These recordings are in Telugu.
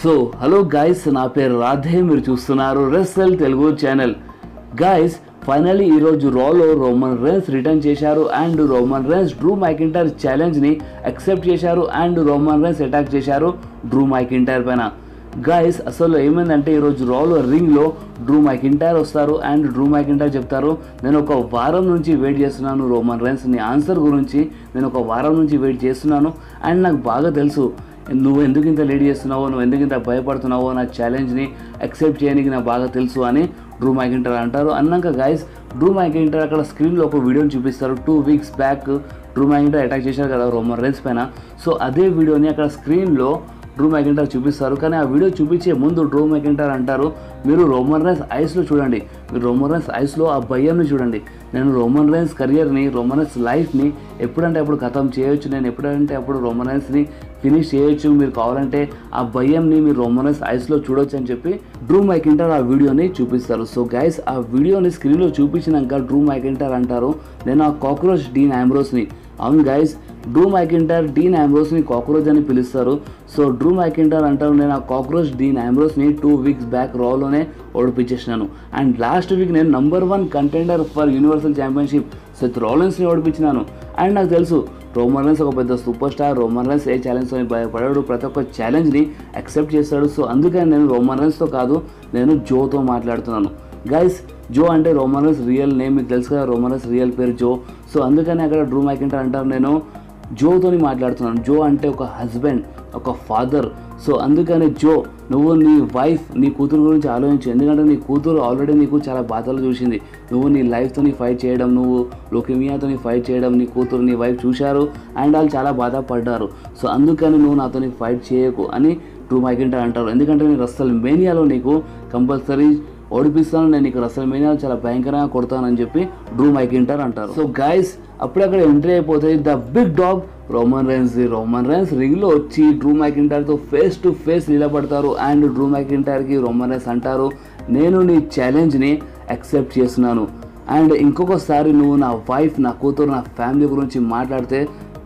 సో హలో గైస్, నా పేరు రాధే, మీరు చూస్తున్నారు రెస్సెల్ తెలుగు ఛానల్. గైస్ ఫైనల్లీ ఈరోజు రాలో రోమన్ రేన్స్ రిటర్న్ చేశారు and Roman rains Drew మైకింటైర్ ఛాలెంజ్ని accept చేశారు అండ్ రోమన్ రేన్స్ అటాక్ చేశారు డ్రూ మైకింటైర్ పైన. గైస్ అసలు ఏమైందంటే ఈరోజు రాలో రింగ్లో డ్రూ మైకింటైర్ వస్తారు అండ్ డ్రూ మైకింటైర్ చెప్తారు, నేను ఒక వారం నుంచి వెయిట్ చేస్తున్నాను రోమన్ రేన్స్ నీ ఆన్సర్ గురించి, నేను ఒక వారం నుంచి వెయిట్ చేస్తున్నాను అండ్ నాకు బాగా తెలుసు నువ్వు ఎందుకు ఇంత లేట్ చేస్తున్నావో, నువ్వు ఎందుకు ఇంత భయపడుతున్నావో, నా ఛాలెంజ్ని యాక్సెప్ట్ చేయడానికి నాకు బాగా తెలుసు అని డ్రూ మైకింటైర్ అంటారు. అన్నాక గైస్ డ్రూ మైకింటైర్ అక్కడ స్క్రీన్లో ఒక వీడియోని చూపిస్తారు. 2 weeks బ్యాక్ డ్రూ మైకింటైర్ అటాక్ చేశారు కదా రోమన్ రేన్స్ పైన. సో అదే వీడియోని అక్కడ స్క్రీన్లో డ్రూ మైకింటైర్ చూపిస్తారు. కానీ ఆ వీడియో చూపించే ముందు డ్రూ మైకింటైర్ అంటారు, మీరు రోమన్ రేన్స్ ఐస్లో చూడండి, మీరు రోమన్ రేన్స్ ఐస్లో ఆ భయంని చూడండి. నేను రోమన్ రేన్స్ కెరియర్ని, రోమన్ రేన్స్ లైఫ్ని ఎప్పుడంటే అప్పుడు ఖతం చేయొచ్చు, నేను ఎప్పుడంటే అప్పుడు రోమన్ రేన్స్ని ఫినిష్ చేయొచ్చు, మీరు కావాలంటే ఆ భయంని మీరు రోమన్ రేన్స్ ఐస్లో చూడొచ్చు అని చెప్పి డ్రూ మైకింటైర్ ఆ వీడియోని చూపిస్తారు. సో గైస్ ఆ వీడియోని స్క్రీన్లో చూపించినాక డ్రూ మైకింటైర్ అంటారు, నేను ఆ కాక్రోచ్ డీన్ ఆంబ్రోస్ని. అవును గైస్, డ్రూ మైకింటైర్ డీన్ ఆంబ్రోస్ని కాక్రోచ్ అని పిలుస్తారు. సో డ్రూ మైకింటైర్ అంటారు, నేను ఆ cockroach Deen ఆంబ్రోస్ని 2 weeks back రాలోనే ఓడిపించేసినాను and last week నేను number 1 contender for universal championship Seth రాలిన్స్ని ఓడిపించినాను. And నాకు తెలుసు రోమన్ రేన్స్ ఒక పెద్ద సూపర్ స్టార్, రోమన్ రేన్స్ ఏ ఛాలెంజ్తో భయపడాడు, ప్రతి ఒక్క ఛాలెంజ్ని యాక్సెప్ట్ చేస్తాడు. సో అందుకని నేను రోమన్ రేన్స్తో కాదు, నేను జోతో మాట్లాడుతున్నాను. గైస్ జో అంటే రోమన్ రేన్స్ రియల్ నేమ్, మీకు తెలుసు కదా రోమన్ రేన్స్ రియల్ పేరు జో. సో అందుకని అక్కడ డ్రూ మైకింటైర్ అంటారు, నేను జోతోని మాట్లాడుతున్నాను. జో అంటే ఒక హస్బెండ్, ఒక ఫాదర్. సో అందుకని జో నువ్వు నీ వైఫ్, నీ కూతురు గురించి ఆలోచించు, ఎందుకంటే నీ కూతురు ఆల్రెడీ నీకు చాలా బాధలు చూసింది. నువ్వు నీ లైఫ్తోని ఫైట్ చేయడం, నువ్వు లుకేమియాతోని ఫైట్ చేయడం నీ కూతురు నీ వైఫ్ చూశారు అండ్ వాళ్ళు చాలా బాధపడ్డారు. సో అందుకని నువ్వు నాతోని ఫైట్ చేయకు అని డ్రూ మైకింటైర్ అంటారు. ఎందుకంటే నేను రెస్సల్ మేనియాలో నీకు కంపల్సరీ ఓడిపిస్తాను, నేను నీకు రెస్సల్ మేనియాలో చాలా భయంకరంగా కొడతానని చెప్పి డ్రూ మైకింటైర్ అంటారు. సో గైస్ అప్పుడే అక్కడ ఎంట్రీ అయిపోతుంది the big dog Roman Reigns. Roman Reigns రింగ్లో వచ్చి డ్రూ మైకింటైర్తో ఫేస్ టు ఫేస్ నిలబడతారు అండ్ డ్రూ మైకింటైర్కి రోమన్ రేన్స్ అంటారు, నేను నీ ఛాలెంజ్ని యాక్సెప్ట్ చేస్తున్నాను అండ్ ఇంకొకసారి నువ్వు నా వైఫ్, నా కూతురు, నా ఫ్యామిలీ గురించి మాట్లాడితే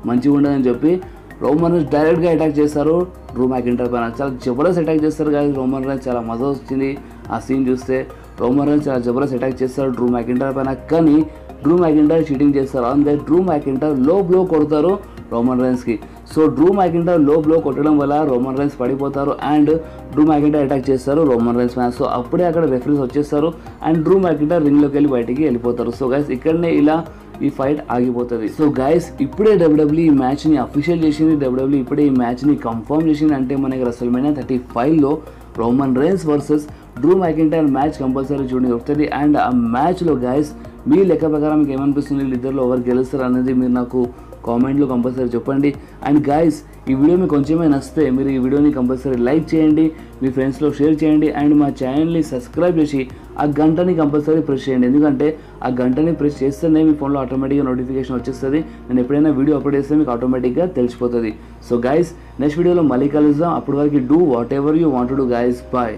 మంచిగా ఉండదని చెప్పి రోమన్ రేన్స్ డైరెక్ట్గా అటాక్ చేస్తారు డ్రూ మైకింటైర్ పైన. చాలా జబర్దస్త్ అటాక్ చేస్తారు కానీ రోమన్ రేన్స్, చాలా మజా వచ్చింది ఆ సీన్ చూస్తే. రోమన్ రేన్స్ చాలా జబర్దస్త్ అటాక్ చేస్తారు డ్రూ మైకింటైర్ పైన, కానీ డ్రూ మైకింటైర్ చీటింగ్ చేస్తారు. అందుకే డ్రూ మైకింటైర్ లో బ్లో కొడతారు రోమన్ రేన్స్కి. సో డ్రూ మైకింటైర్ లో బ్లో కొట్టడం వల్ల రోమన్ రేన్స్ పడిపోతారు అండ్ డ్రూ మైకింటైర్ అటాక్ చేస్తారు రోమన్ రేన్స్ పైన. సో అప్పుడే అక్కడ రెఫరీస్ వచ్చేస్తారు అండ్ డ్రూ మైకింటైర్ రింగ్లోకి వెళ్ళి బయటికి వెళ్ళిపోతారు. సో గైస్ ఇక్కడనే ఇలా ఈ ఫైట్ ఆగిపోతుంది. సో గైస్ ఇప్పుడే WWE ఈ మ్యాచ్ని అఫీషియల్ చేసింది, WWE ఇప్పుడే ఈ మ్యాచ్ని కన్ఫర్మ్ చేసింది. అంటే మనకి రెస్సల్మేనియా 35లో Roman rains versus Drew మైకింటైర్ match compulsory చూడడానికి వస్తుంది. అండ్ ఆ మ్యాచ్లో గైస్ మీ లెక్క ప్రకారం మీకు ఏమనిపిస్తుంది, వీళ్ళిద్దరిలో ఎవరు గెలుస్తారు అనేది మీరు నాకు కామెంట్లో కంపల్సరీ చెప్పండి. అండ్ గైస్ ఈ వీడియో మీకు కొంచెమే నచ్చితే మీరు ఈ వీడియోని కంపల్సరీ లైక్ చేయండి, మీ ఫ్రెండ్స్లో షేర్ చేయండి అండ్ మా ఛానల్ని సబ్స్క్రైబ్ చేసి ఆ గంటని కంపల్సరీ ప్రెస్ చేయండి. ఎందుకంటే ఆ గంటని ప్రెస్ చేస్తేనే మీ ఫోన్లో ఆటోమేటిక్గా నోటిఫికేషన్ వచ్చేస్తుంది. నేను ఎప్పుడైనా వీడియో అప్లోడ్ చేస్తే మీకు ఆటోమేటిక్గా తెలిసిపోతుంది. సో గైస్ నెక్స్ట్ వీడియోలో మళ్ళీ కలుద్దాం. అప్పటి వరకు do whatever you want to do guys. Bye.